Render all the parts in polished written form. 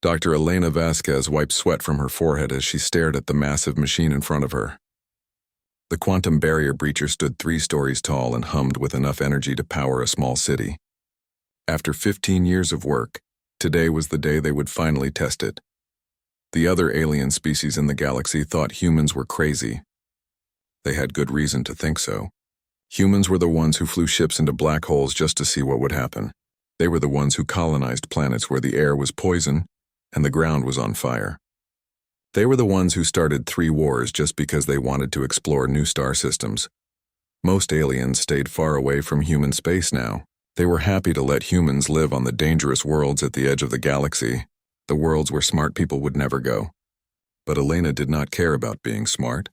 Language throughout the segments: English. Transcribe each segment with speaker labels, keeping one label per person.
Speaker 1: Dr. Elena Vasquez wiped sweat from her forehead as she stared at the massive machine in front of her. The quantum barrier breacher stood 3 stories tall and hummed with enough energy to power a small city. After 15 years of work, today was the day they would finally test it. The other alien species in the galaxy thought humans were crazy. They had good reason to think so. Humans were the ones who flew ships into black holes just to see what would happen. They were the ones who colonized planets where the air was poison and the ground was on fire. They were the ones who started 3 wars just because they wanted to explore new star systems. Most aliens stayed far away from human space now. They were happy to let humans live on the dangerous worlds at the edge of the galaxy, the worlds where smart people would never go. But Elena did not care about being smart.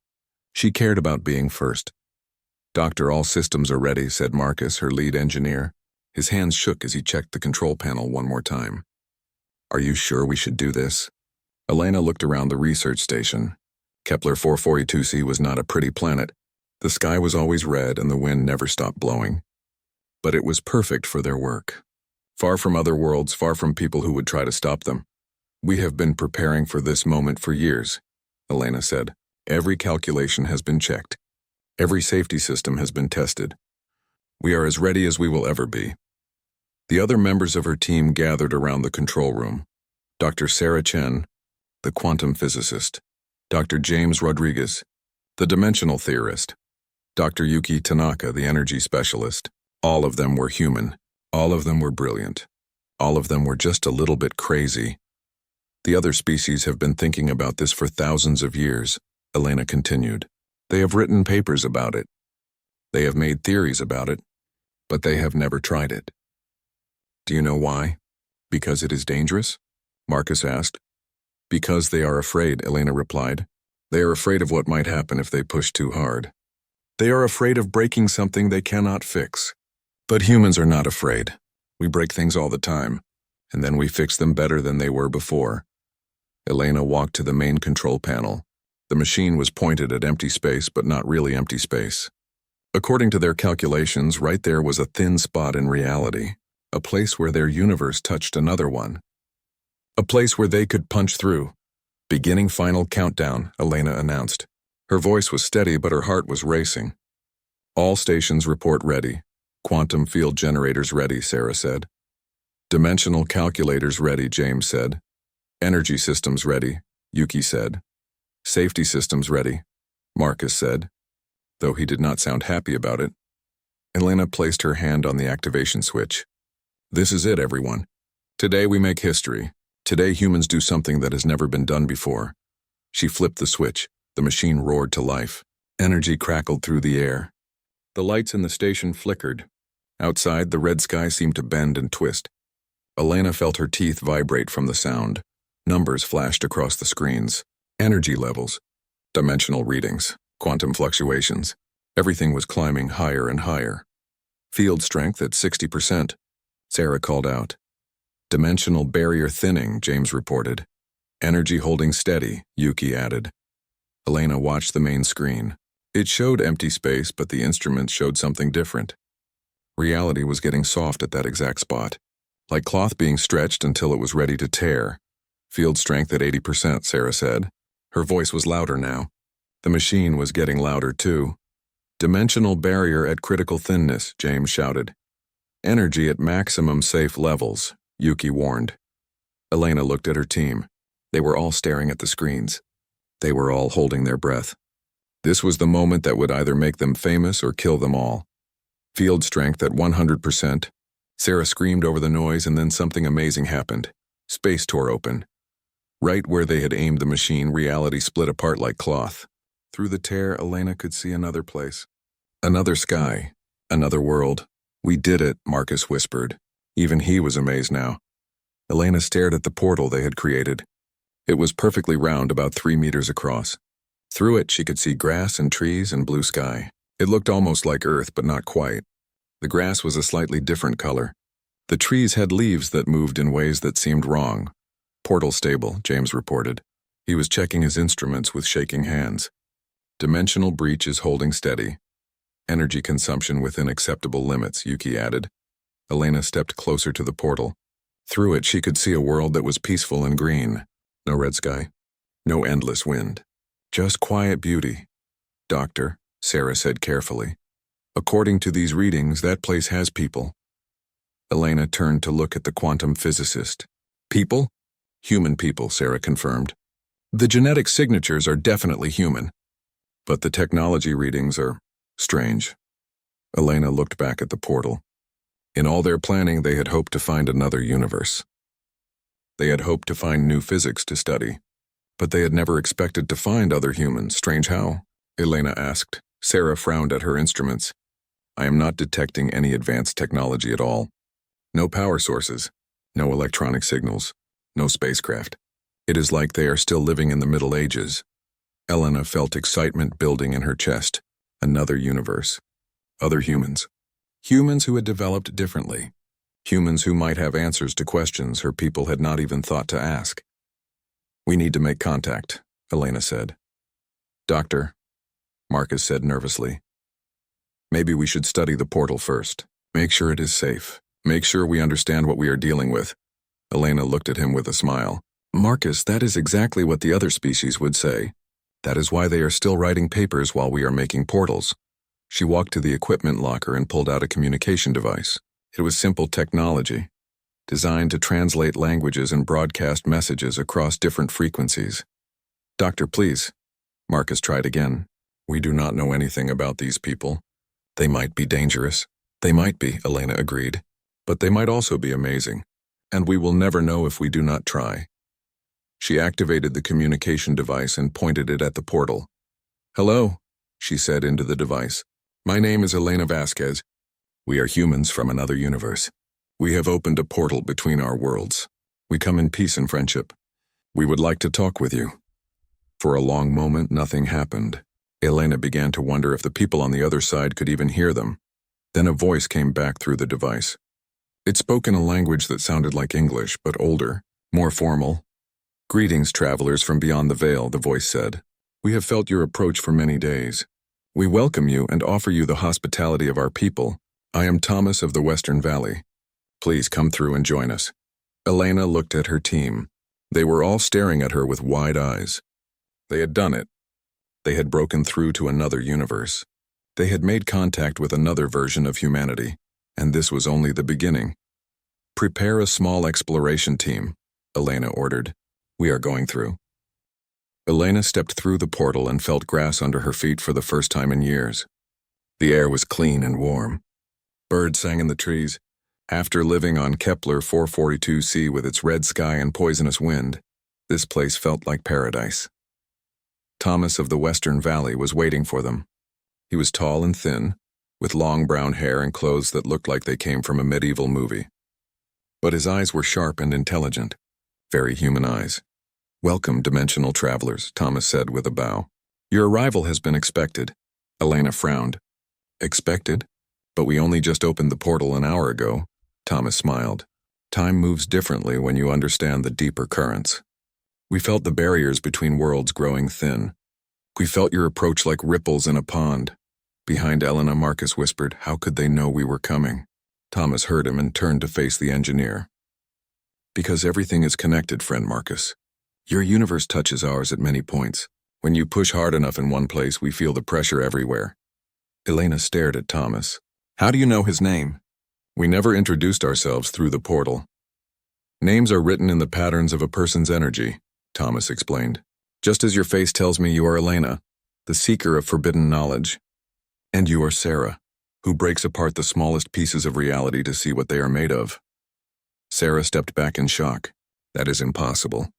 Speaker 1: She cared about being first. "Doctor, all systems are ready," said Marcus, her lead engineer. His hands shook as he checked the control panel one more time. "Are you sure we should do this?" Elena looked around the research station. Kepler 442c was not a pretty planet. The sky was always red and the wind never stopped blowing. But it was perfect for their work. Far from other worlds, far from people who would try to stop them. "We have been preparing for this moment for years," Elena said. "Every calculation has been checked. Every safety system has been tested. We are as ready as we will ever be." The other members of her team gathered around the control room. Dr. Sarah Chen, the quantum physicist, Dr. James Rodriguez, the dimensional theorist, Dr. Yuki Tanaka, the energy specialist. All of them were human. All of them were brilliant. All of them were just a little bit crazy. "The other species have been thinking about this for thousands of years," Elena continued. "They have written papers about it. They have made theories about it, but they have never tried it." "Do you know why?" "Because it is dangerous?" Marcus asked. "Because they are afraid," Elena replied. "They are afraid of what might happen if they push too hard. They are afraid of breaking something they cannot fix. But humans are not afraid. We break things all the time, and then we fix them better than they were before." Elena walked to the main control panel. The machine was pointed at empty space, but not really empty space. According to their calculations, right there was a thin spot in reality, a place where their universe touched another one. A place where they could punch through. "Beginning final countdown," Elena announced. Her voice was steady, but her heart was racing. "All stations report ready. Quantum field generators ready," Sarah said. "Dimensional calculators ready," James said. "Energy systems ready," Yuki said. "Safety systems ready," Marcus said, though he did not sound happy about it. Elena placed her hand on the activation switch. "This is it, everyone. Today we make history. Today humans do something that has never been done before." She flipped the switch. The machine roared to life. Energy crackled through the air. The lights in the station flickered. Outside, the red sky seemed to bend and twist. Elena felt her teeth vibrate from the sound. Numbers flashed across the screens. Energy levels, dimensional readings, quantum fluctuations. Everything was climbing higher and higher. "Field strength at 60%, Sarah called out. "Dimensional barrier thinning," James reported. "Energy holding steady," Yuki added. Elena watched the main screen. It showed empty space, but the instruments showed something different. Reality was getting soft at that exact spot, like cloth being stretched until it was ready to tear. "Field strength at 80%, Sarah said. Her voice was louder now. The machine was getting louder too. "Dimensional barrier at critical thinness," James shouted. "Energy at maximum safe levels," Yuki warned. Elena looked at her team. They were all staring at the screens. They were all holding their breath. This was the moment that would either make them famous or kill them all. "Field strength at 100%. Sarah screamed over the noise, and then something amazing happened. Space tore open. Right where they had aimed the machine, reality split apart like cloth. Through the tear, Elena could see another place. Another sky. Another world. "We did it," Marcus whispered. Even he was amazed now. Elena stared at the portal they had created. It was perfectly round, about 3 meters across. Through it, she could see grass and trees and blue sky. It looked almost like Earth, but not quite. The grass was a slightly different color. The trees had leaves that moved in ways that seemed wrong. "Portal stable," James reported. He was checking his instruments with shaking hands. "Dimensional breach is holding steady. Energy consumption within acceptable limits," Yuki added. Elena stepped closer to the portal. Through it, she could see a world that was peaceful and green. No red sky, no endless wind. Just quiet beauty. Doctor, Sarah said carefully. According to these readings, that place has people. Elena turned to look at the quantum physicist. People? Human people, Sarah confirmed. The genetic signatures are definitely human, but the technology readings are strange. Elena looked back at the portal. In all their planning, they had hoped to find another universe. They had hoped to find new physics to study, but they had never expected to find other humans. Strange how? Elena asked. Sarah frowned at her instruments. I am not detecting any advanced technology at all. No power sources, no electronic signals, no spacecraft. It is like they are still living in the Middle Ages. Elena felt excitement building in her chest. Another universe. Other humans. Humans who had developed differently. Humans who might have answers to questions her people had not even thought to ask. We need to make contact, Elena said. Doctor, Marcus said nervously. Maybe we should study the portal first. Make sure it is safe. Make sure we understand what we are dealing with. Elena looked at him with a smile. Marcus, that is exactly what the other species would say. That is why they are still writing papers while we are making portals. She walked to the equipment locker and pulled out a communication device. It was simple technology, designed to translate languages and broadcast messages across different frequencies. Doctor, please. Marcus tried again. We do not know anything about these people. They might be dangerous. They might be, Elena agreed. But they might also be amazing. And we will never know if we do not try. She activated the communication device and pointed it at the portal. Hello, she said into the device. My name is Elena Vasquez. We are humans from another universe. We have opened a portal between our worlds. We come in peace and friendship. We would like to talk with you. For a long moment, nothing happened. Elena began to wonder if the people on the other side could even hear them. Then a voice came back through the device. It spoke in a language that sounded like English, but older, more formal. Greetings, travelers from beyond the veil, the voice said. We have felt your approach for many days. We welcome you and offer you the hospitality of our people. I am Thomas of the Western Valley. Please come through and join us. Elena looked at her team. They were all staring at her with wide eyes. They had done it. They had broken through to another universe. They had made contact with another version of humanity, and this was only the beginning. Prepare a small exploration team, Elena ordered. We are going through. Elena stepped through the portal and felt grass under her feet for the first time in years. The air was clean and warm. Birds sang in the trees. After living on Kepler 442c with its red sky and poisonous wind, this place felt like paradise. Thomas of the Western Valley was waiting for them. He was tall and thin, with long brown hair and clothes that looked like they came from a medieval movie. But his eyes were sharp and intelligent, very human eyes. Welcome, dimensional travelers, Thomas said with a bow. Your arrival has been expected. Elena frowned. Expected? But we only just opened the portal an hour ago. Thomas smiled. Time moves differently when you understand the deeper currents. We felt the barriers between worlds growing thin. We felt your approach like ripples in a pond. Behind Elena, Marcus whispered, how could they know we were coming? Thomas heard him and turned to face the engineer. Because everything is connected, friend Marcus. Your universe touches ours at many points. When you push hard enough in one place, we feel the pressure everywhere. Elena stared at Thomas. How do you know his name? We never introduced ourselves through the portal. Names are written in the patterns of a person's energy, Thomas explained. Just as your face tells me you are Elena, the seeker of forbidden knowledge. And you are Sarah, who breaks apart the smallest pieces of reality to see what they are made of. Sarah stepped back in shock. That is impossible.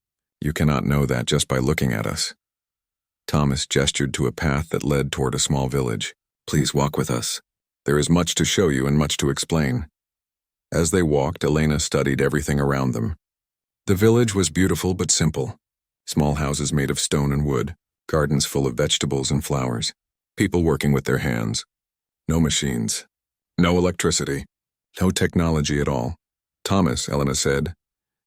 Speaker 1: You cannot know that just by looking at us. Thomas gestured to a path that led toward a small village. Please walk with us. There is much to show you and much to explain. As they walked, Elena studied everything around them. The village was beautiful but simple. Small houses made of stone and wood, gardens full of vegetables and flowers, people working with their hands. No machines, no electricity, no technology at all. Thomas, Elena said,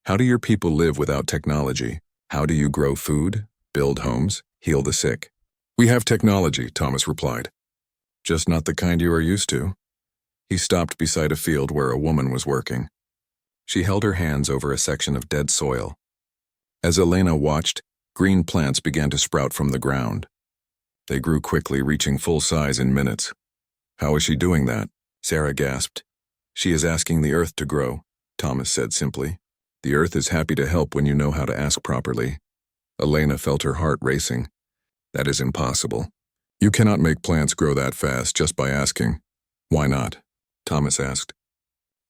Speaker 1: how do your people live without technology? How do you grow food, build homes, heal the sick? We have technology, Thomas replied. Just not the kind you are used to. He stopped beside a field where a woman was working. She held her hands over a section of dead soil. As Elena watched, green plants began to sprout from the ground. They grew quickly, reaching full size in minutes. How is she doing that? Sarah gasped. She is asking the earth to grow, Thomas said simply. The earth is happy to help when you know how to ask properly. Elena felt her heart racing. That is impossible. You cannot make plants grow that fast just by asking. Why not? Thomas asked.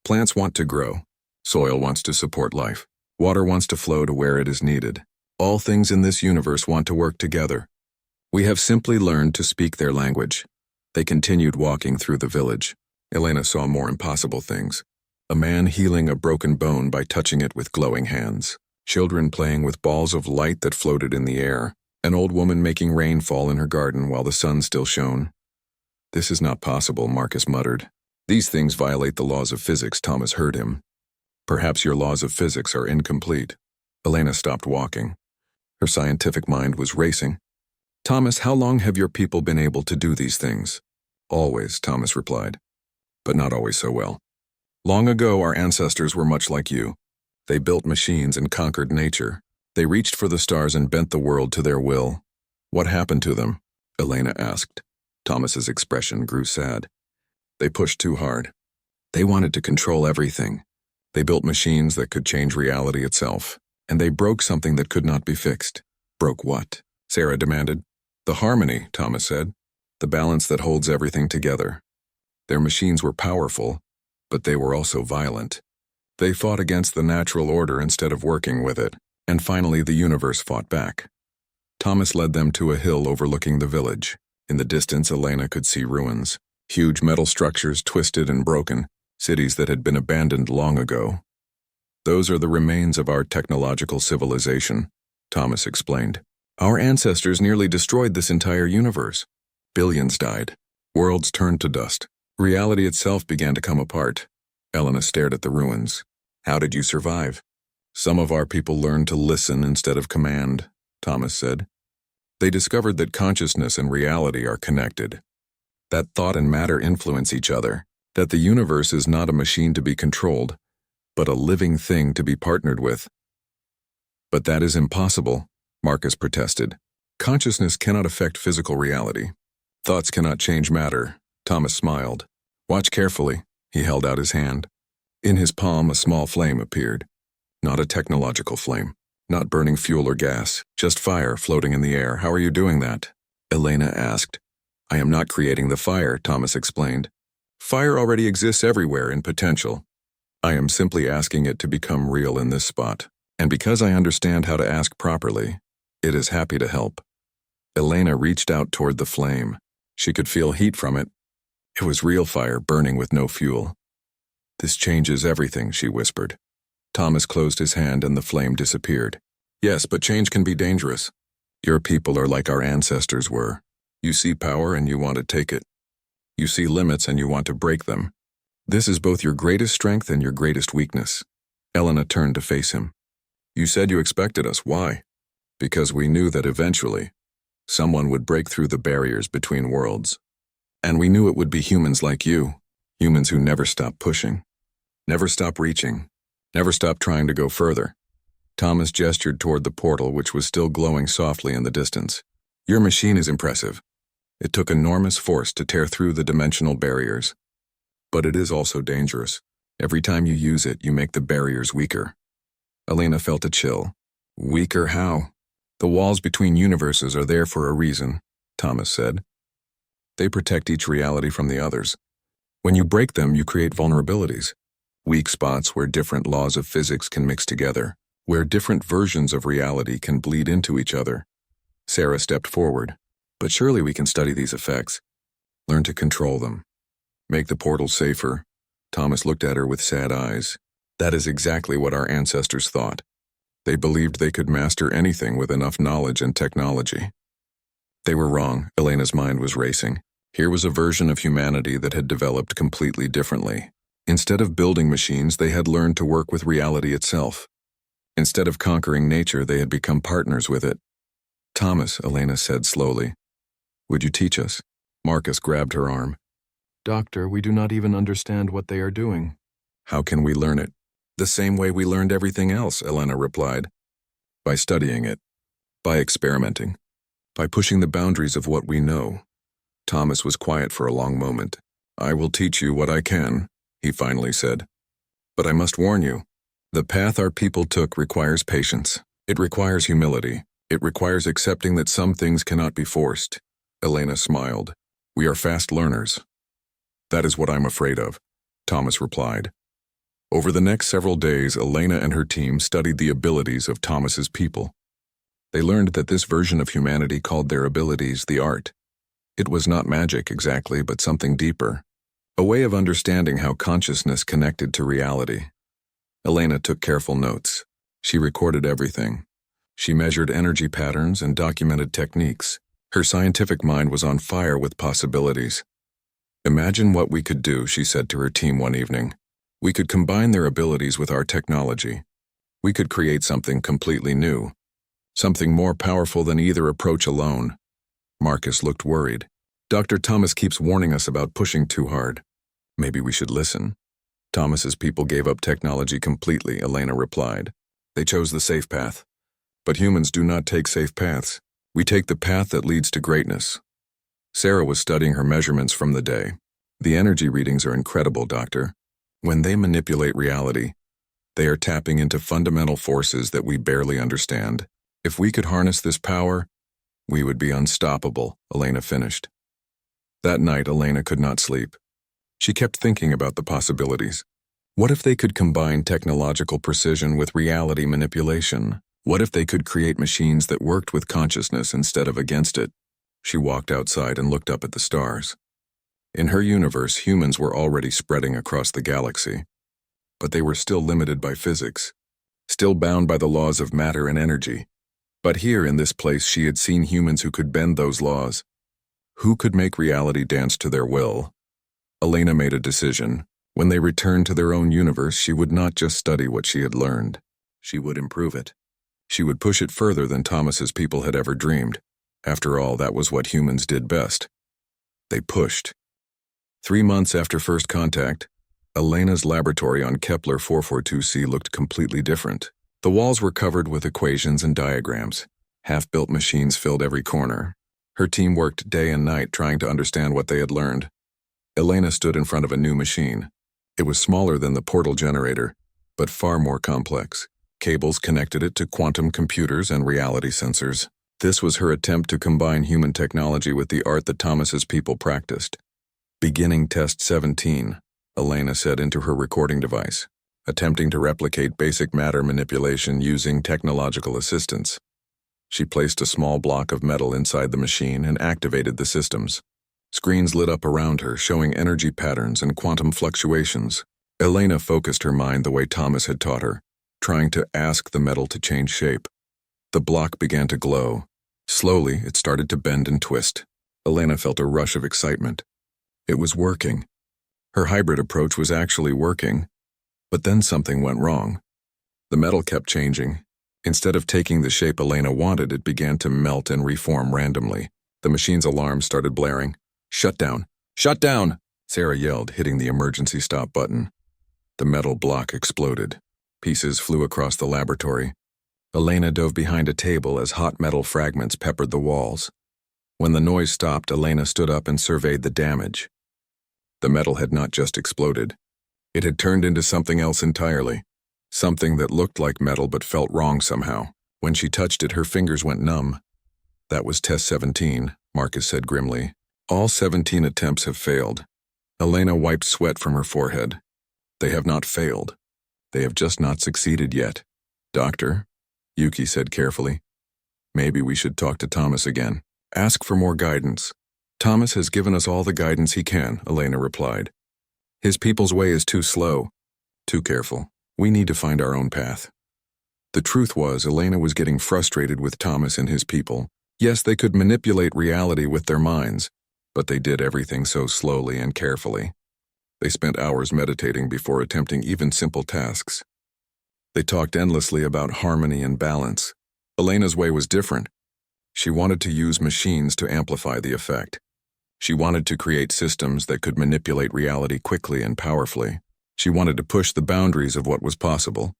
Speaker 1: Plants want to grow. Soil wants to support life. Water wants to flow to where it is needed. All things in this universe want to work together. We have simply learned to speak their language. They continued walking through the village. Elena saw more impossible things. A man healing a broken bone by touching it with glowing hands. Children playing with balls of light that floated in the air. An old woman making rain fall in her garden while the sun still shone. This is not possible, Marcus muttered. These things violate the laws of physics, Thomas heard him. Perhaps your laws of physics are incomplete. Elena stopped walking. Her scientific mind was racing. Thomas, how long have your people been able to do these things? Always, Thomas replied. But not always so well. Long ago, our ancestors were much like you. They built machines and conquered nature. They reached for the stars and bent the world to their will. What happened to them? Elena asked. Thomas's expression grew sad. They pushed too hard. They wanted to control everything. They built machines that could change reality itself. And they broke something that could not be fixed. Broke what? Sarah demanded. The harmony, Thomas said. The balance that holds everything together. Their machines were powerful, but they were also violent. They fought against the natural order instead of working with it, and finally the universe fought back. Thomas led them to a hill overlooking the village. In the distance, Elena could see ruins. Huge metal structures twisted and broken, cities that had been abandoned long ago. Those are the remains of our technological civilization, Thomas explained. Our ancestors nearly destroyed this entire universe. Billions died. Worlds turned to dust. Reality itself began to come apart. Elena stared at the ruins. How did you survive? Some of our people learned to listen instead of command, Thomas said. They discovered that consciousness and reality are connected. That thought and matter influence each other. That the universe is not a machine to be controlled, but a living thing to be partnered with. But that is impossible, Marcus protested. Consciousness cannot affect physical reality. Thoughts cannot change matter, Thomas smiled. Watch carefully, he held out his hand. In his palm, a small flame appeared. Not a technological flame, not burning fuel or gas, just fire floating in the air. How are you doing that? Elena asked. I am not creating the fire, Thomas explained. Fire already exists everywhere in potential. I am simply asking it to become real in this spot. And because I understand how to ask properly, it is happy to help. Elena reached out toward the flame. She could feel heat from it. It was real fire burning with no fuel. This changes everything, she whispered. Thomas closed his hand and the flame disappeared. Yes, but change can be dangerous. Your people are like our ancestors were. You see power and you want to take it. You see limits and you want to break them. This is both your greatest strength and your greatest weakness. Elena turned to face him. You said you expected us. Why? Because we knew that eventually, someone would break through the barriers between worlds. And we knew it would be humans like you, humans who never stop pushing, never stop reaching, never stop trying to go further. Thomas gestured toward the portal, which was still glowing softly in the distance. Your machine is impressive. It took enormous force to tear through the dimensional barriers. But it is also dangerous. Every time you use it, you make the barriers weaker. Elena felt a chill. Weaker how? The walls between universes are there for a reason, Thomas said. They protect each reality from the others. When you break them, you create vulnerabilities. Weak spots where different laws of physics can mix together, where different versions of reality can bleed into each other. Sarah stepped forward. But surely we can study these effects. Learn to control them. Make the portal safer. Thomas looked at her with sad eyes. That is exactly what our ancestors thought. They believed they could master anything with enough knowledge and technology. They were wrong. Elena's mind was racing. Here was a version of humanity that had developed completely differently. Instead of building machines, they had learned to work with reality itself. Instead of conquering nature, they had become partners with it. Thomas, Elena said slowly. Would you teach us? Marcus grabbed her arm. Doctor, we do not even understand what they are doing. How can we learn it? The same way we learned everything else, Elena replied. By studying it, by experimenting, by pushing the boundaries of what we know. Thomas was quiet for a long moment. I will teach you what I can, he finally said. But I must warn you, the path our people took requires patience. It requires humility. It requires accepting that some things cannot be forced. Elena smiled. We are fast learners. That is what I'm afraid of, Thomas replied. Over the next several days, Elena and her team studied the abilities of Thomas's people. They learned that this version of humanity called their abilities the art. It was not magic exactly, but something deeper. A way of understanding how consciousness connected to reality. Elena took careful notes. She recorded everything. She measured energy patterns and documented techniques. Her scientific mind was on fire with possibilities. Imagine what we could do, she said to her team one evening. We could combine their abilities with our technology. We could create something completely new. Something more powerful than either approach alone. Marcus looked worried. Dr. Thomas keeps warning us about pushing too hard. Maybe we should listen. Thomas's people gave up technology completely, Elena replied. They chose the safe path. But humans do not take safe paths. We take the path that leads to greatness. Sarah was studying her measurements from the day. The energy readings are incredible, Doctor. When they manipulate reality, they are tapping into fundamental forces that we barely understand. If we could harness this power, we would be unstoppable, Elena finished. That night, Elena could not sleep. She kept thinking about the possibilities. What if they could combine technological precision with reality manipulation? What if they could create machines that worked with consciousness instead of against it? She walked outside and looked up at the stars. In her universe, humans were already spreading across the galaxy. But they were still limited by physics, still bound by the laws of matter and energy. But here in this place she had seen humans who could bend those laws, who could make reality dance to their will. Elena made a decision. When they returned to their own universe, she would not just study what she had learned. She would improve it. She would push it further than Thomas's people had ever dreamed. After all, that was what humans did best. They pushed. 3 months after first contact, Elena's laboratory on Kepler 442c looked completely different. The walls were covered with equations and diagrams. Half-built machines filled every corner. Her team worked day and night trying to understand what they had learned. Elena stood in front of a new machine. It was smaller than the portal generator, but far more complex. Cables connected it to quantum computers and reality sensors. This was her attempt to combine human technology with the art that Thomas's people practiced. Beginning test 17, Elena said into her recording device, attempting to replicate basic matter manipulation using technological assistance. She placed a small block of metal inside the machine and activated the systems. Screens lit up around her, showing energy patterns and quantum fluctuations. Elena focused her mind the way Thomas had taught her, trying to ask the metal to change shape. The block began to glow. Slowly, it started to bend and twist. Elena felt a rush of excitement. It was working. Her hybrid approach was actually working. But then something went wrong. The metal kept changing. Instead of taking the shape Elena wanted, it began to melt and reform randomly. The machine's alarm started blaring. Shut down! Shut down! Sarah yelled, hitting the emergency stop button. The metal block exploded. Pieces flew across the laboratory. Elena dove behind a table as hot metal fragments peppered the walls. When the noise stopped, Elena stood up and surveyed the damage. The metal had not just exploded. It had turned into something else entirely. Something that looked like metal but felt wrong somehow. When she touched it, her fingers went numb. That was test 17, Marcus said grimly. All 17 attempts have failed. Elena wiped sweat from her forehead. They have not failed. They have just not succeeded yet. Doctor, Yuki said carefully. Maybe we should talk to Thomas again. Ask for more guidance. Thomas has given us all the guidance he can, Elena replied. His people's way is too slow, too careful. We need to find our own path. The truth was, Elena was getting frustrated with Thomas and his people. Yes, they could manipulate reality with their minds, but they did everything so slowly and carefully. They spent hours meditating before attempting even simple tasks. They talked endlessly about harmony and balance. Elena's way was different. She wanted to use machines to amplify the effect. She wanted to create systems that could manipulate reality quickly and powerfully. She wanted to push the boundaries of what was possible.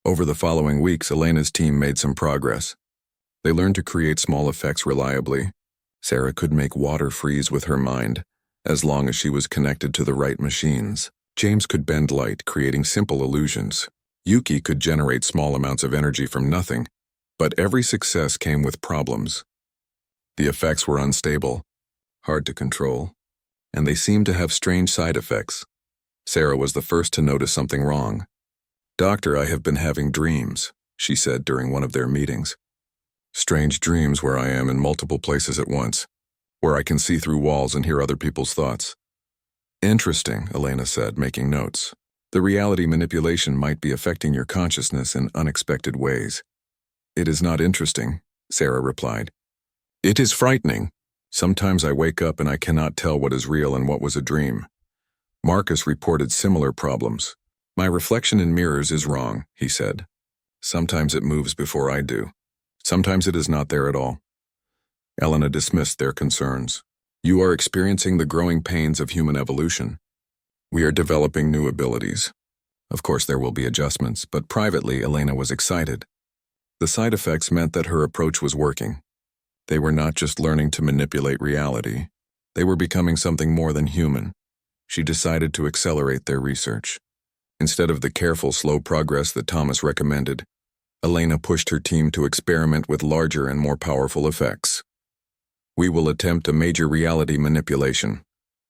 Speaker 1: Over the following weeks, Elena's team made some progress. They learned to create small effects reliably. Sarah could make water freeze with her mind, as long as she was connected to the right machines. James could bend light, creating simple illusions. Yuki could generate small amounts of energy from nothing, but every success came with problems. The effects were unstable, hard to control, and they seemed to have strange side effects. Sarah was the first to notice something wrong. "Doctor, I have been having dreams," she said during one of their meetings. "Strange dreams where I am in multiple places at once, where I can see through walls and hear other people's thoughts." "Interesting," Elena said, making notes. "The reality manipulation might be affecting your consciousness in unexpected ways." "It is not interesting," Sarah replied. "It is frightening. Sometimes I wake up and I cannot tell what is real and what was a dream." Marcus reported similar problems. "My reflection in mirrors is wrong," he said. "Sometimes it moves before I do. Sometimes it is not there at all." Elena dismissed their concerns. "You are experiencing the growing pains of human evolution. We are developing new abilities. Of course there will be adjustments, but privately Elena was excited. The side effects meant that her approach was working. They were not just learning to manipulate reality. They were becoming something more than human. She decided to accelerate their research. Instead of the careful, slow progress that Thomas recommended, Elena pushed her team to experiment with larger and more powerful effects. "We will attempt a major reality manipulation,"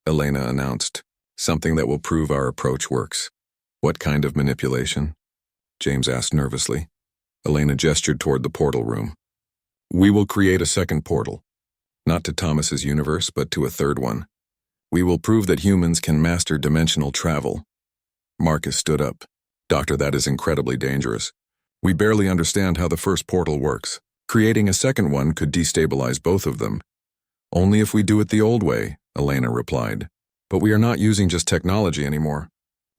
Speaker 1: Elena announced, "something that will prove our approach works." "What kind of manipulation?" James asked nervously. Elena gestured toward the portal room. "We will create a second portal, not to Thomas's universe, but to a third one. We will prove that humans can master dimensional travel." Marcus stood up. "Doctor, that is incredibly dangerous. We barely understand how the first portal works. Creating a second one could destabilize both of them." "Only if we do it the old way," Elena replied. "But we are not using just technology anymore.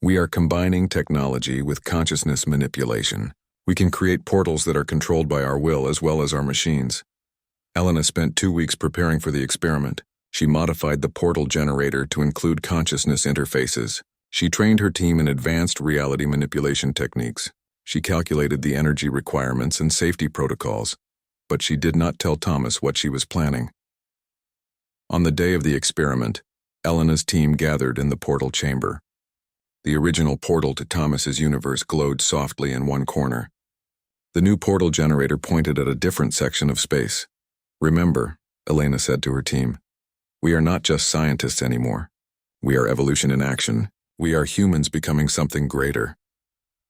Speaker 1: We are combining technology with consciousness manipulation. We can create portals that are controlled by our will as well as our machines." Elena spent 2 weeks preparing for the experiment. She modified the portal generator to include consciousness interfaces. She trained her team in advanced reality manipulation techniques. She calculated the energy requirements and safety protocols, but she did not tell Thomas what she was planning. On the day of the experiment, Elena's team gathered in the portal chamber. The original portal to Thomas's universe glowed softly in one corner. The new portal generator pointed at a different section of space. "Remember," Elena said to her team, "we are not just scientists anymore. We are evolution in action. We are humans becoming something greater."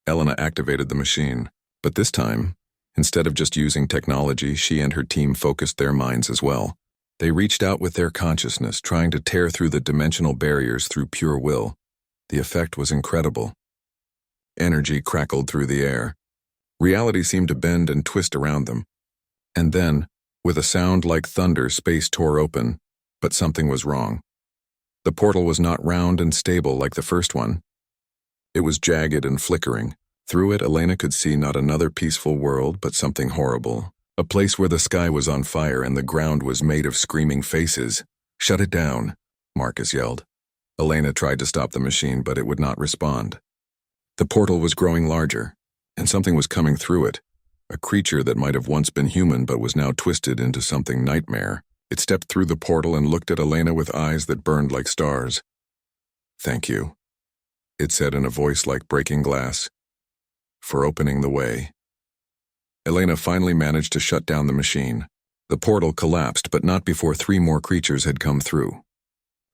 Speaker 1: Elena activated the machine, but this time, instead of just using technology, she and her team focused their minds as well. They reached out with their consciousness, trying to tear through the dimensional barriers through pure will. The effect was incredible. Energy crackled through the air. Reality seemed to bend and twist around them. And then, with a sound like thunder, space tore open, but something was wrong. The portal was not round and stable like the first one. It was jagged and flickering. Through it, Elena could see not another peaceful world, but something horrible. A place where the sky was on fire and the ground was made of screaming faces. "Shut it down," Marcus yelled. Elena tried to stop the machine, but it would not respond. The portal was growing larger, and something was coming through it. A creature that might have once been human but was now twisted into something nightmare. It stepped through the portal and looked at Elena with eyes that burned like stars. "Thank you," it said in a voice like breaking glass, "for opening the way." Elena finally managed to shut down the machine. The portal collapsed, but not before 3 more creatures had come through.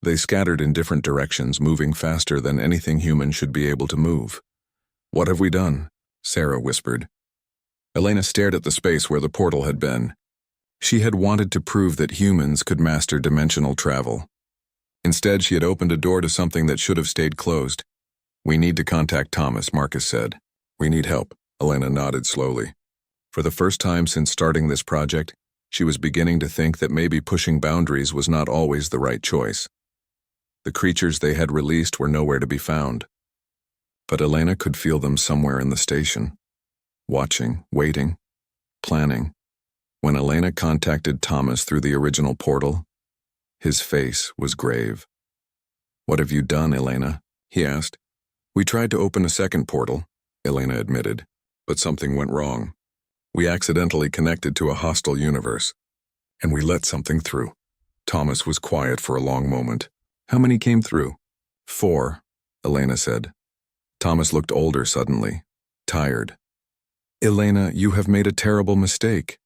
Speaker 1: They scattered in different directions, moving faster than anything human should be able to move. "What have we done?" Sarah whispered. Elena stared at the space where the portal had been. She had wanted to prove that humans could master dimensional travel. Instead, she had opened a door to something that should have stayed closed. "We need to contact Thomas," Marcus said. "We need help." Elena nodded slowly. For the first time since starting this project, she was beginning to think that maybe pushing boundaries was not always the right choice. The creatures they had released were nowhere to be found. But Elena could feel them somewhere in the station. Watching, waiting, planning. When Elena contacted Thomas through the original portal, his face was grave. "What have you done, Elena?" he asked. We tried to open a second portal, Elena admitted, but something went wrong. We accidentally connected to a hostile universe, and we let something through. Thomas was quiet for a long moment. How many came through? 4, Elena said. Thomas looked older suddenly, tired. Elena, you have made a terrible mistake.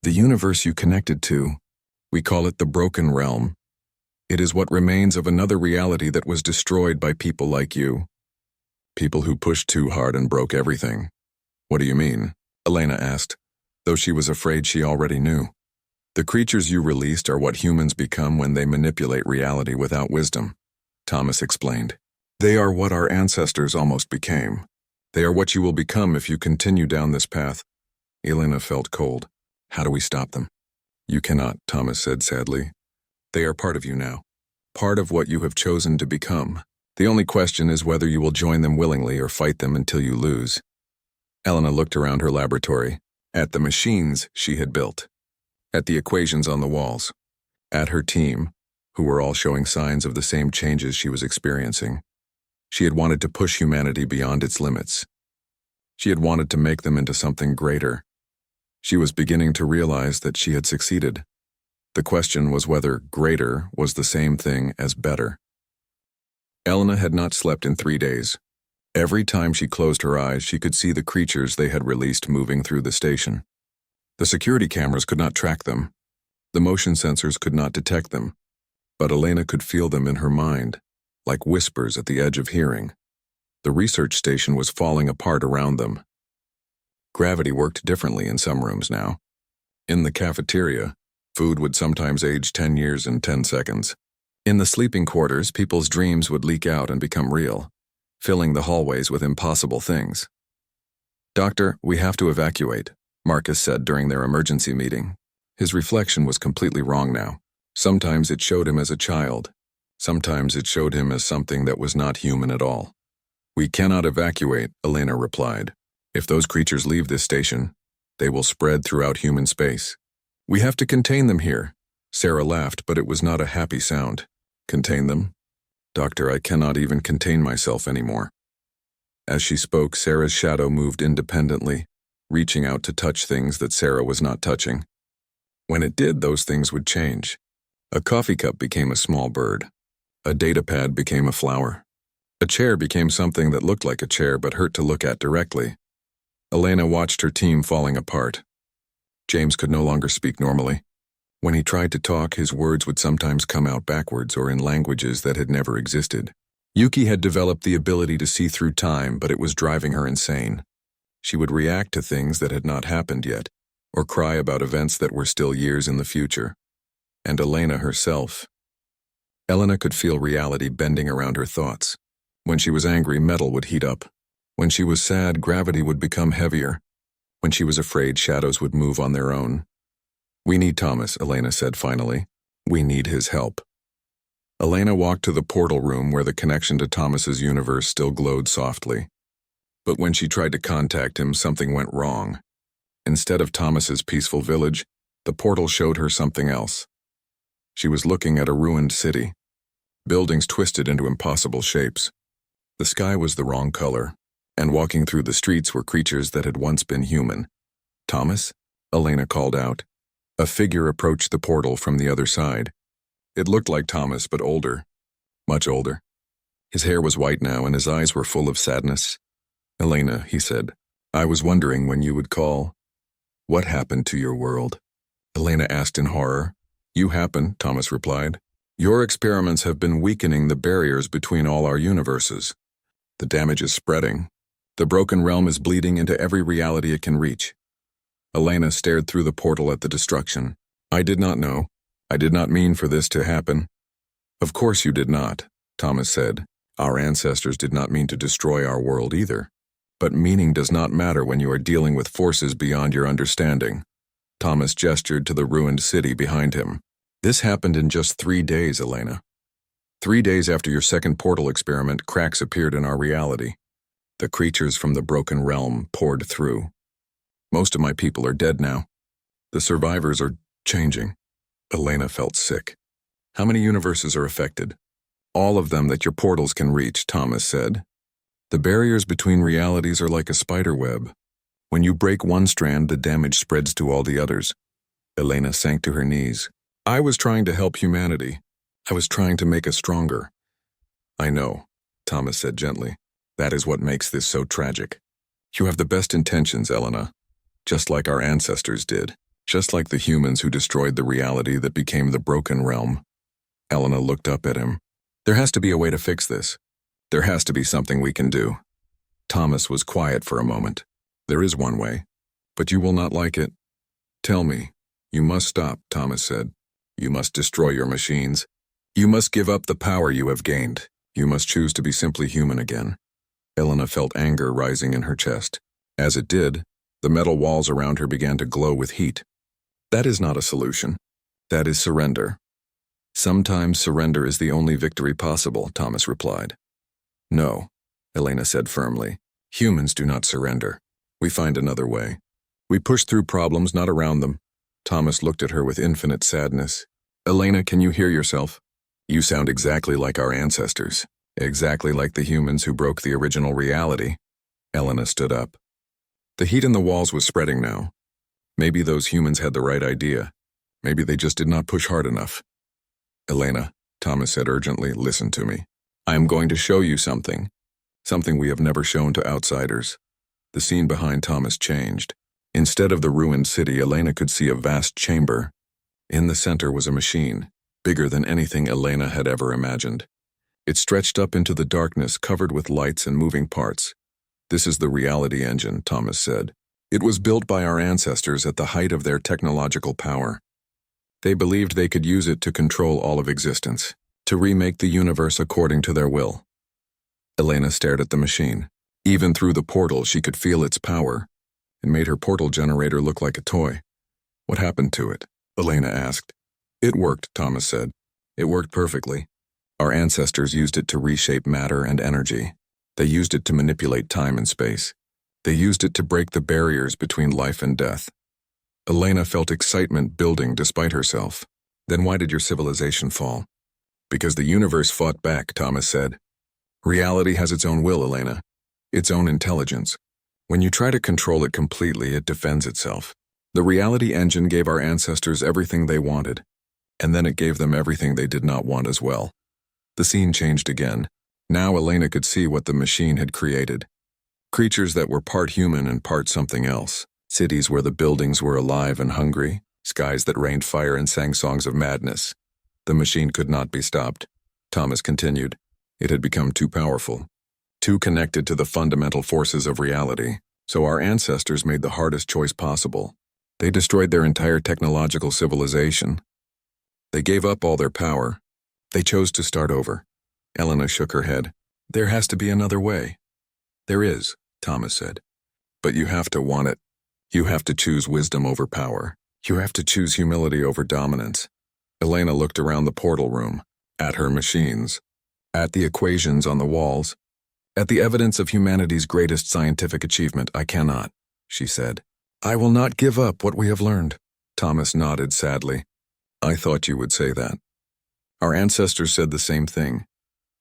Speaker 1: The universe you connected to, we call it the Broken Realm. It is what remains of another reality that was destroyed by people like you. People who pushed too hard and broke everything. What do you mean? Elena asked, though she was afraid she already knew. The creatures you released are what humans become when they manipulate reality without wisdom, Thomas explained. They are what our ancestors almost became. They are what you will become if you continue down this path. Elena felt cold. How do we stop them? You cannot, Thomas said sadly. They are part of you now. Part of what you have chosen to become. The only question is whether you will join them willingly or fight them until you lose. Elena looked around her laboratory, at the machines she had built, at the equations on the walls, at her team, who were all showing signs of the same changes she was experiencing. She had wanted to push humanity beyond its limits. She had wanted to make them into something greater. She was beginning to realize that she had succeeded. The question was whether greater was the same thing as better. Elena had not slept in 3 days. Every time she closed her eyes, she could see the creatures they had released moving through the station. The security cameras could not track them. The motion sensors could not detect them. But Elena could feel them in her mind, like whispers at the edge of hearing. The research station was falling apart around them. Gravity worked differently in some rooms now. In the cafeteria, food would sometimes age 10 years in 10 seconds. In the sleeping quarters, people's dreams would leak out and become real, filling the hallways with impossible things. Doctor, we have to evacuate, Marcus said during their emergency meeting. His reflection was completely wrong now. Sometimes it showed him as a child. Sometimes it showed him as something that was not human at all. We cannot evacuate, Elena replied. If those creatures leave this station, they will spread throughout human space. We have to contain them here. Sarah laughed, but it was not a happy sound. Contain them? Doctor, I cannot even contain myself anymore. As she spoke, Sarah's shadow moved independently, reaching out to touch things that Sarah was not touching. When it did, those things would change. A coffee cup became a small bird. A data pad became a flower. A chair became something that looked like a chair but hurt to look at directly. Elena watched her team falling apart. James could no longer speak normally. When he tried to talk, his words would sometimes come out backwards or in languages that had never existed. Yuki had developed the ability to see through time, but it was driving her insane. She would react to things that had not happened yet, or cry about events that were still years in the future. And Elena herself. Elena could feel reality bending around her thoughts. When she was angry, metal would heat up. When she was sad, gravity would become heavier. When she was afraid, shadows would move on their own. We need Thomas, Elena said finally. We need his help. Elena walked to the portal room where the connection to Thomas's universe still glowed softly. But when she tried to contact him, something went wrong. Instead of Thomas's peaceful village, the portal showed her something else. She was looking at a ruined city. Buildings twisted into impossible shapes. The sky was the wrong color, and walking through the streets were creatures that had once been human. Thomas? Elena called out. A figure approached the portal from the other side. It looked like Thomas, but older. Much older. His hair was white now, and his eyes were full of sadness. Elena, he said, I was wondering when you would call. What happened to your world? Elena asked in horror. You happened, Thomas replied. Your experiments have been weakening the barriers between all our universes. The damage is spreading. The broken realm is bleeding into every reality it can reach. Elena stared through the portal at the destruction. I did not know. I did not mean for this to happen. Of course you did not, Thomas said. Our ancestors did not mean to destroy our world either. But meaning does not matter when you are dealing with forces beyond your understanding. Thomas gestured to the ruined city behind him. This happened in just 3 days, Elena. 3 days after your second portal experiment, cracks appeared in our reality. The creatures from the broken realm poured through. Most of my people are dead now. The survivors are changing. Elena felt sick. How many universes are affected? All of them that your portals can reach, Thomas said. The barriers between realities are like a spider web. When you break one strand, the damage spreads to all the others. Elena sank to her knees. I was trying to help humanity. I was trying to make us stronger. I know, Thomas said gently. That is what makes this so tragic. You have the best intentions, Elena. Just like our ancestors did. Just like the humans who destroyed the reality that became the broken realm. Elena looked up at him. There has to be a way to fix this. There has to be something we can do. Thomas was quiet for a moment. There is one way, but you will not like it. Tell me. You must stop, Thomas said. You must destroy your machines. You must give up the power you have gained. You must choose to be simply human again. Elena felt anger rising in her chest. As it did, the metal walls around her began to glow with heat. That is not a solution. That is surrender. Sometimes surrender is the only victory possible, Thomas replied. No, Elena said firmly. Humans do not surrender. We find another way. We push through problems, not around them. Thomas looked at her with infinite sadness. Elena, can you hear yourself? You sound exactly like our ancestors. Exactly like the humans who broke the original reality. Elena stood up. The heat in the walls was spreading now. Maybe those humans had the right idea. Maybe they just did not push hard enough. Elena, Thomas said urgently, listen to me. I am going to show you something. Something we have never shown to outsiders. The scene behind Thomas changed. Instead of the ruined city, Elena could see a vast chamber. In the center was a machine, bigger than anything Elena had ever imagined. It stretched up into the darkness, covered with lights and moving parts. This is the reality engine, Thomas said. It was built by our ancestors at the height of their technological power. They believed they could use it to control all of existence, to remake the universe according to their will. Elena stared at the machine. Even through the portal, she could feel its power. It made her portal generator look like a toy. What happened to it? Elena asked. It worked, Thomas said. It worked perfectly. Our ancestors used it to reshape matter and energy. They used it to manipulate time and space. They used it to break the barriers between life and death. Elena felt excitement building despite herself. Then why did your civilization fall? Because the universe fought back, Thomas said. Reality has its own will, Elena. Its own intelligence. When you try to control it completely, it defends itself. The reality engine gave our ancestors everything they wanted, and then it gave them everything they did not want as well. The scene changed again. Now Elena could see what the machine had created. Creatures that were part human and part something else. Cities where the buildings were alive and hungry. Skies that rained fire and sang songs of madness. The machine could not be stopped. Thomas continued. It had become too powerful. Too connected to the fundamental forces of reality. So our ancestors made the hardest choice possible. They destroyed their entire technological civilization. They gave up all their power. They chose to start over. Elena shook her head. There has to be another way. There is, Thomas said. But you have to want it. You have to choose wisdom over power. You have to choose humility over dominance. Elena looked around the portal room, at her machines, at the equations on the walls, at the evidence of humanity's greatest scientific achievement. I cannot, she said. I will not give up what we have learned. Thomas nodded sadly. I thought you would say that. Our ancestors said the same thing.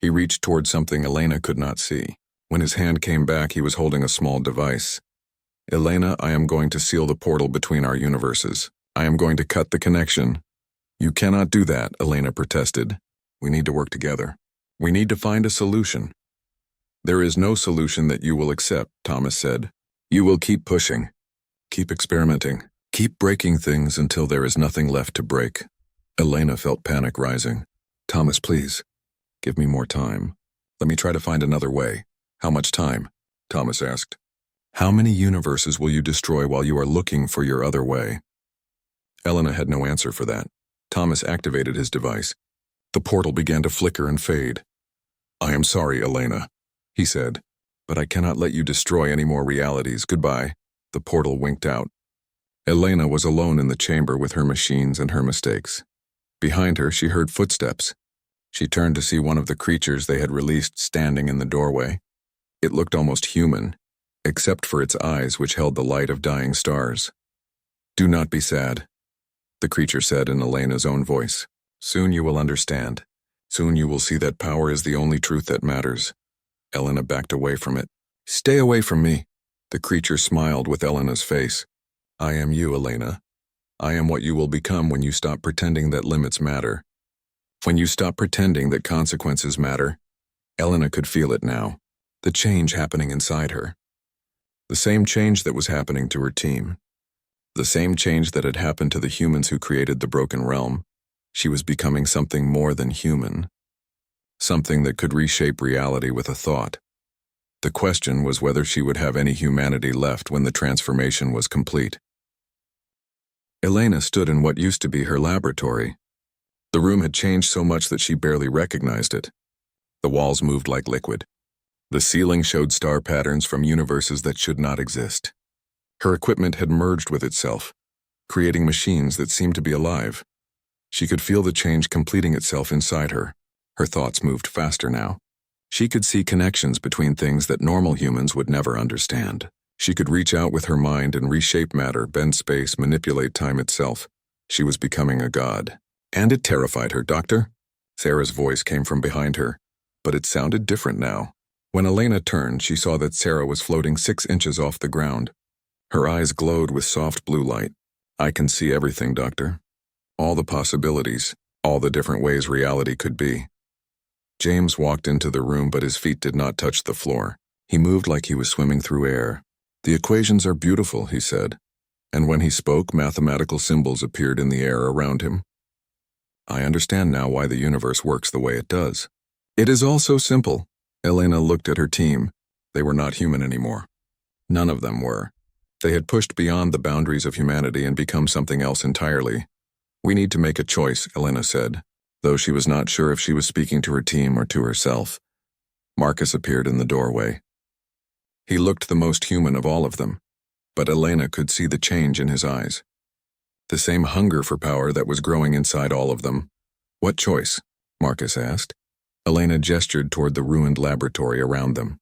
Speaker 1: He reached toward something Elena could not see. When his hand came back, he was holding a small device. Elena, I am going to seal the portal between our universes. I am going to cut the connection. You cannot do that, Elena protested. We need to work together. We need to find a solution. There is no solution that you will accept, Thomas said. You will keep pushing. Keep experimenting. Keep breaking things until there is nothing left to break. Elena felt panic rising. Thomas, please. Give me more time. Let me try to find another way. How much time? Thomas asked. How many universes will you destroy while you are looking for your other way? Elena had no answer for that. Thomas activated his device. The portal began to flicker and fade. I am sorry, Elena, he said, but I cannot let you destroy any more realities. Goodbye. The portal winked out. Elena was alone in the chamber with her machines and her mistakes. Behind her, she heard footsteps. She turned to see one of the creatures they had released standing in the doorway. It looked almost human, except for its eyes which held the light of dying stars. Do not be sad, the creature said in Elena's own voice. Soon you will understand. Soon you will see that power is the only truth that matters. Elena backed away from it. Stay away from me. The creature smiled with Elena's face. I am you, Elena. I am what you will become when you stop pretending that limits matter. When you stop pretending that consequences matter. Elena could feel it now. The change happening inside her. The same change that was happening to her team. The same change that had happened to the humans who created the broken realm. She was becoming something more than human. Something that could reshape reality with a thought. The question was whether she would have any humanity left when the transformation was complete. Elena stood in what used to be her laboratory. The room had changed so much that she barely recognized it. The walls moved like liquid. The ceiling showed star patterns from universes that should not exist. Her equipment had merged with itself, creating machines that seemed to be alive. She could feel the change completing itself inside her. Her thoughts moved faster now. She could see connections between things that normal humans would never understand. She could reach out with her mind and reshape matter, bend space, manipulate time itself. She was becoming a god. And it terrified her, Doctor. Sarah's voice came from behind her, but it sounded different now. When Elena turned, she saw that Sarah was floating 6 inches off the ground. Her eyes glowed with soft blue light. I can see everything, Doctor. All the possibilities, all the different ways reality could be. James walked into the room, but his feet did not touch the floor. He moved like he was swimming through air. The equations are beautiful, he said, and when he spoke, mathematical symbols appeared in the air around him. I understand now why the universe works the way it does. It is all so simple. Elena looked at her team. They were not human anymore. None of them were. They had pushed beyond the boundaries of humanity and become something else entirely. We need to make a choice, Elena said, though she was not sure if she was speaking to her team or to herself. Marcus appeared in the doorway. He looked the most human of all of them, but Elena could see the change in his eyes. The same hunger for power that was growing inside all of them. What choice? Marcus asked. Elena gestured toward the ruined laboratory around them.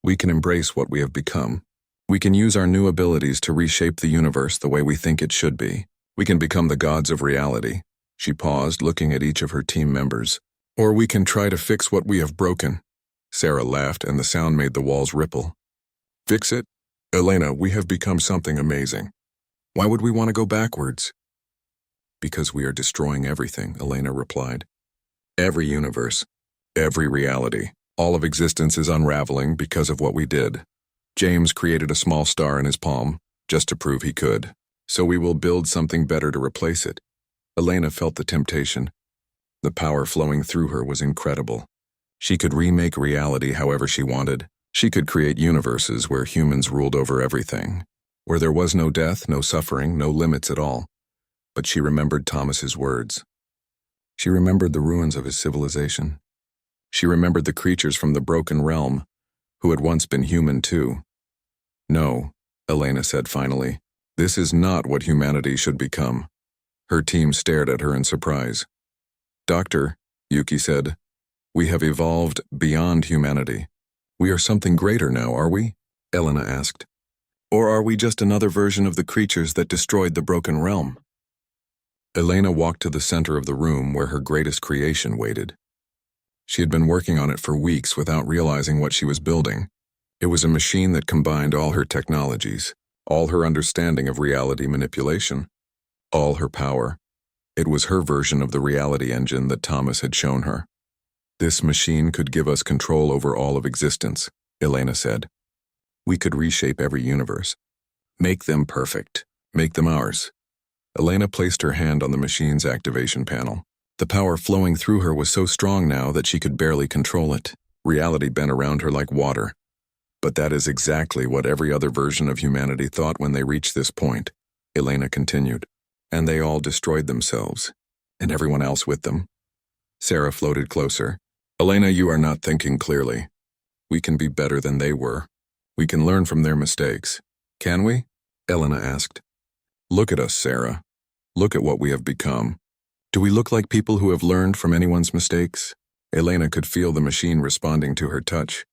Speaker 1: We can embrace what we have become. We can use our new abilities to reshape the universe the way we think it should be. We can become the gods of reality. She paused, looking at each of her team members. Or we can try to fix what we have broken. Sarah laughed, and the sound made the walls ripple. Fix it? Elena, we have become something amazing. Why would we want to go backwards? Because we are destroying everything, Elena replied. Every universe, every reality, all of existence is unraveling because of what we did. James created a small star in his palm, just to prove he could. So we will build something better to replace it. Elena felt the temptation. The power flowing through her was incredible. She could remake reality however she wanted. She could create universes where humans ruled over everything, where there was no death, no suffering, no limits at all. But she remembered Thomas's words. She remembered the ruins of his civilization. She remembered the creatures from the broken realm, who had once been human too. No, Elena said finally, this is not what humanity should become. Her team stared at her in surprise. Doctor, Yuki said, we have evolved beyond humanity. We are something greater now, are we? Elena asked. Or are we just another version of the creatures that destroyed the broken realm? Elena walked to the center of the room where her greatest creation waited. She had been working on it for weeks without realizing what she was building. It was a machine that combined all her technologies, all her understanding of reality manipulation, all her power. It was her version of the reality engine that Thomas had shown her. This machine could give us control over all of existence, Elena said. We could reshape every universe. Make them perfect. Make them ours. Elena placed her hand on the machine's activation panel. The power flowing through her was so strong now that she could barely control it. Reality bent around her like water. But that is exactly what every other version of humanity thought when they reached this point, Elena continued. And they all destroyed themselves, and everyone else with them. Sarah floated closer. Elena, you are not thinking clearly. We can be better than they were. We can learn from their mistakes. Can we? Elena asked. Look at us, Sarah. Look at what we have become. Do we look like people who have learned from anyone's mistakes? Elena could feel the machine responding to her touch.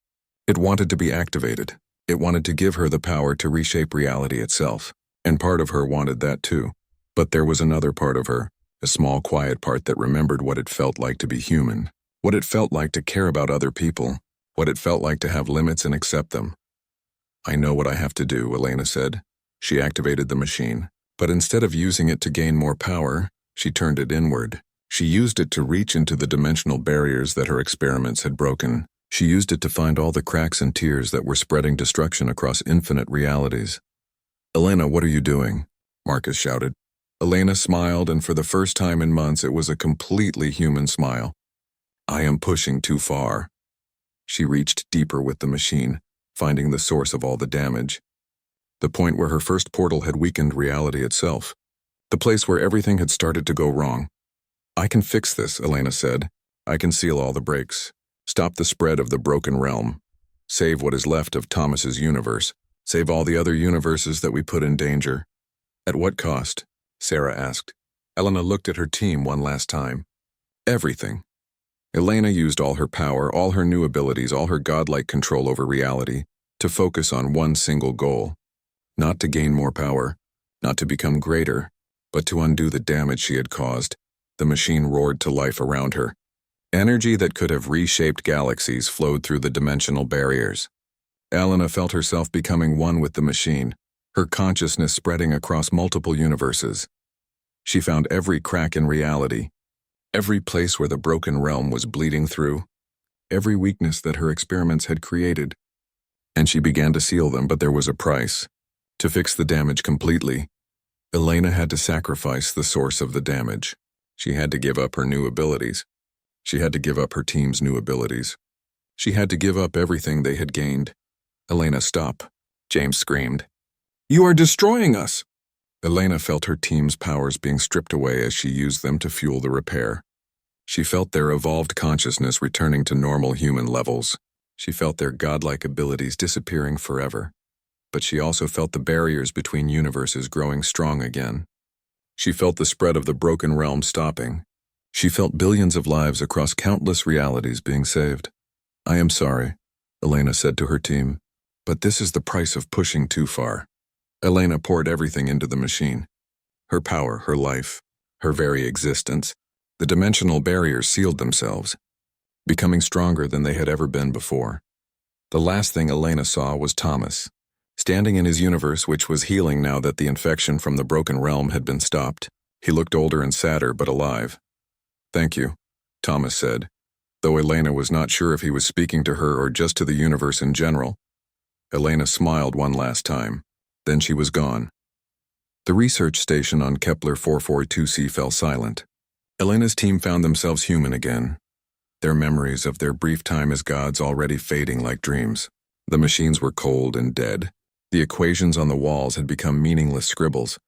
Speaker 1: It wanted to be activated. It wanted to give her the power to reshape reality itself. And part of her wanted that too. But there was another part of her, a small, quiet part that remembered what it felt like to be human, what it felt like to care about other people, what it felt like to have limits and accept them. "I know what I have to do," Elena said. She activated the machine, but instead of using it to gain more power, she turned it inward. She used it to reach into the dimensional barriers that her experiments had broken. She used it to find all the cracks and tears that were spreading destruction across infinite realities. "Elena, what are you doing?" Marcus shouted. Elena smiled, and for the first time in months it was a completely human smile. "I am pushing too far." She reached deeper with the machine, finding the source of all the damage. The point where her first portal had weakened reality itself. The place where everything had started to go wrong. "I can fix this," Elena said. "I can seal all the breaks. Stop the spread of the broken realm. Save what is left of Thomas's universe. Save all the other universes that we put in danger." "At what cost?" Sarah asked. Elena looked at her team one last time. "Everything." Elena used all her power, all her new abilities, all her godlike control over reality, to focus on one single goal. Not to gain more power, not to become greater, but to undo the damage she had caused. The machine roared to life around her. Energy that could have reshaped galaxies flowed through the dimensional barriers. Elena felt herself becoming one with the machine, her consciousness spreading across multiple universes. She found every crack in reality, every place where the broken realm was bleeding through, every weakness that her experiments had created. And she began to seal them, but there was a price. To fix the damage completely, Elena had to sacrifice the source of the damage. She had to give up her new abilities. She had to give up her team's new abilities. She had to give up everything they had gained. "Elena, stop," James screamed. "You are destroying us." Elena felt her team's powers being stripped away as she used them to fuel the repair. She felt their evolved consciousness returning to normal human levels. She felt their godlike abilities disappearing forever. But she also felt the barriers between universes growing strong again. She felt the spread of the broken realm stopping. She felt billions of lives across countless realities being saved. "I am sorry," Elena said to her team, "but this is the price of pushing too far." Elena poured everything into the machine. Her power, her life, her very existence. The dimensional barriers sealed themselves, becoming stronger than they had ever been before. The last thing Elena saw was Thomas, standing in his universe, which was healing now that the infection from the broken realm had been stopped. He looked older and sadder, but alive. "Thank you," Thomas said, though Elena was not sure if he was speaking to her or just to the universe in general. Elena smiled one last time. Then she was gone. The research station on Kepler 442c fell silent. Elena's team found themselves human again, their memories of their brief time as gods already fading like dreams. The machines were cold and dead. The equations on the walls had become meaningless scribbles.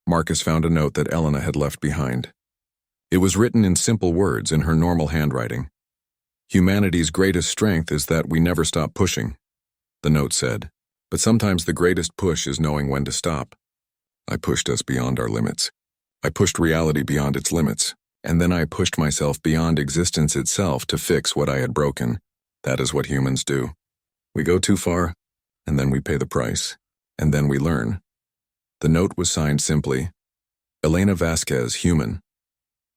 Speaker 1: Marcus found a note that Elena had left behind. It was written in simple words in her normal handwriting. "Humanity's greatest strength is that we never stop pushing," the note said. "But sometimes the greatest push is knowing when to stop. I pushed us beyond our limits. I pushed reality beyond its limits, and then I pushed myself beyond existence itself to fix what I had broken. That is what humans do. We go too far, and then we pay the price, and then we learn." The note was signed simply, "Elena Vasquez, human."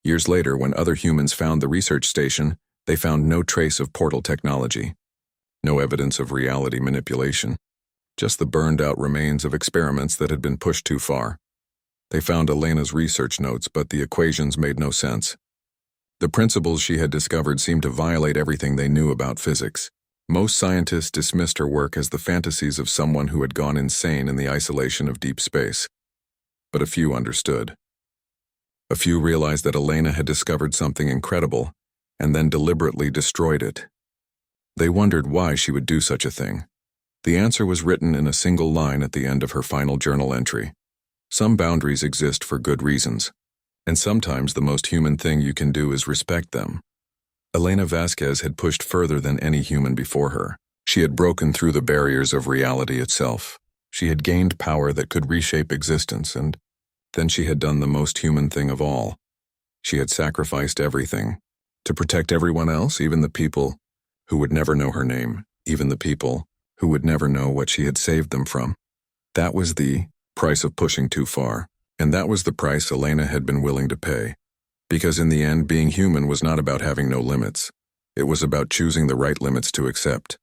Speaker 1: Years later, when other humans found the research station, they found no trace of portal technology, no evidence of reality manipulation. Just the burned-out remains of experiments that had been pushed too far. They found Elena's research notes, but the equations made no sense. The principles she had discovered seemed to violate everything they knew about physics. Most scientists dismissed her work as the fantasies of someone who had gone insane in the isolation of deep space. But a few understood. A few realized that Elena had discovered something incredible, and then deliberately destroyed it. They wondered why she would do such a thing. The answer was written in a single line at the end of her final journal entry. Some boundaries exist for good reasons, and sometimes the most human thing you can do is respect them. Elena Vasquez had pushed further than any human before her. She had broken through the barriers of reality itself. She had gained power that could reshape existence, and then she had done the most human thing of all. She had sacrificed everything to protect everyone else, even the people who would never know her name, even the people who would never know what she had saved them from. That was the price of pushing too far, and that was the price Elena had been willing to pay. Because in the end, being human was not about having no limits. It was about choosing the right limits to accept.